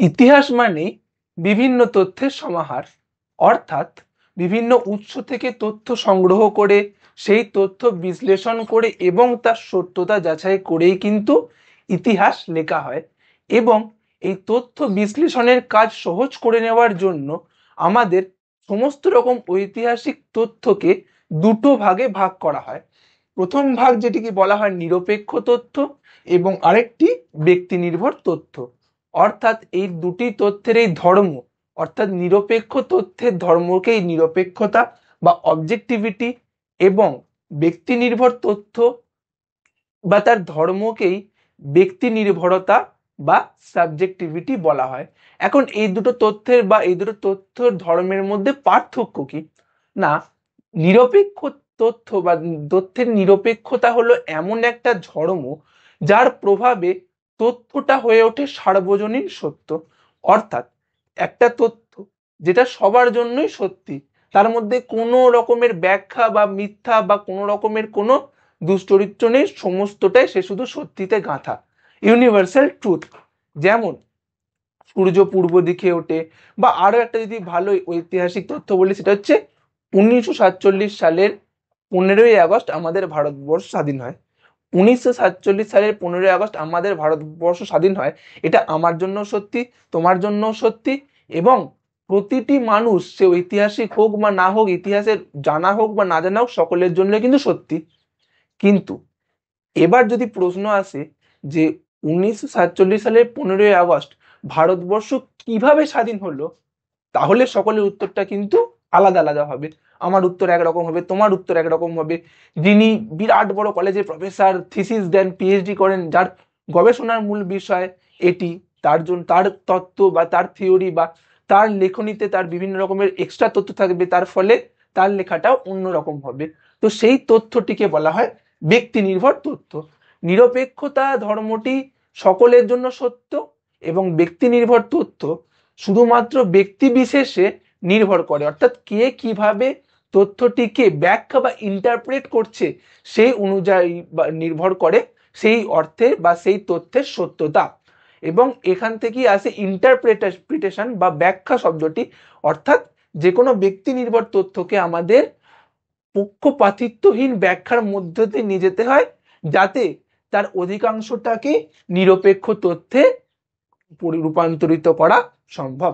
ইতিহাস মানে বিভিন্ন তথ্যের সমাহার, অর্থাৎ বিভিন্ন উৎস থেকে তথ্য সংগ্রহ করে সেই তথ্য বিশ্লেষণ করে এবং তার সত্যতা যাচাই করেই কিন্তু ইতিহাস লেখা হয়। এবং এই তথ্য বিশ্লেষণের কাজ সহজ করে নেওয়ার জন্য আমাদের সমস্ত রকম ঐতিহাসিক তথ্যকে দুটো ভাগে ভাগ করা হয়। প্রথম ভাগ যেটিকে বলা হয় নিরপেক্ষ তথ্য এবং আরেকটি ব্যক্তি নির্ভর তথ্য। অর্থাৎ এই দুটি তথ্যের এই ধর্ম, অর্থাৎ নিরপেক্ষ তথ্যের ধর্মকেই নিরপেক্ষতা বা অবজেক্টিভিটি এবং ব্যক্তি নির্ভর তথ্য বা তার ধর্মকেই ব্যক্তি নির্ভরতা বা সাবজেক্টিভিটি বলা হয়। এখন এই দুটো তথ্যের বা এই দুটো তথ্যের ধর্মের মধ্যে পার্থক্য কি? না, নিরপেক্ষ তথ্য বা তথ্যের নিরপেক্ষতা হলো এমন একটা ধর্ম যার প্রভাবে তথ্যটা হয়ে ওঠে সার্বজনীন সত্য। অর্থাৎ একটা তথ্য যেটা সবার জন্যই সত্যি, তার মধ্যে কোনো রকমের ব্যাখ্যা বা মিথ্যা বা কোনো রকমের কোনো দুশ্চরিত্র নেই, সমস্তটাই সে শুধু সত্যিতে গাঁথা, ইউনিভার্সাল ট্রুথ। যেমন সূর্য পূর্ব দিকে ওঠে, বা আরো একটা যদি ভালো ঐতিহাসিক তথ্য বলি সেটা হচ্ছে 1947 সালের 15ই আগস্ট আমাদের ভারতবর্ষ স্বাধীন হয়। 1947 সালের 15ই আগস্ট আমাদের ভারতবর্ষ স্বাধীন হয়, এটা আমার জন্য সত্যি, তোমার জন্য সত্যি, এবং প্রতিটি মানুষ সে ঐতিহাসিক হোক বা না হোক, ইতিহাসের জানা হোক বা না জানা হোক, সকলের জন্য কিন্তু সত্যি। কিন্তু এবার যদি প্রশ্ন আসে যে 1947 সালের 15ই আগস্ট ভারতবর্ষ কিভাবে স্বাধীন হলো, তাহলে সকলের উত্তরটা কিন্তু আলাদা আলাদা হবে। আমার উত্তর একরকম হবে, তোমার উত্তর একরকম হবে। যিনি বিরাট বড় কলেজে প্রফেসর, থিসিস দেন, পিএইচডি করেন, যার গবেষণার মূল বিষয় এটি, তার জন্য তার তত্ত্ব বা তার থিওরি বা তার লেখনীতে তার বিভিন্ন রকমের এক্সট্রা তথ্য থাকবে, তার ফলে তার লেখাটাও অন্যরকম হবে। তো সেই তথ্যটিকে বলা হয় ব্যক্তি নির্ভর তথ্য। নিরপেক্ষতা ধর্মটি সকলের জন্য সত্য এবং ব্যক্তি নির্ভর তথ্য শুধুমাত্র ব্যক্তি বিশেষে নির্ভর করে, অর্থাৎ কে কিভাবে তথ্যটিকে ব্যাখ্যা বা ইন্টারপ্রেট করছে সেই অনুযায়ী বা নির্ভর করে সেই অর্থে বা সেই তথ্যের সত্যতা। এবং এখান থেকেই আসে ইন্টারপ্রিটেশন বা ব্যাখ্যা শব্দটি, অর্থাৎ যে কোনো ব্যক্তি নির্ভর তথ্যকে আমাদের পক্ষপাতিত্বহীন ব্যাখ্যার মধ্য দিয়ে নিয়ে যেতে হয়, যাতে তার অধিকাংশটাকে নিরপেক্ষ তথ্যে রূপান্তরিত করা সম্ভব।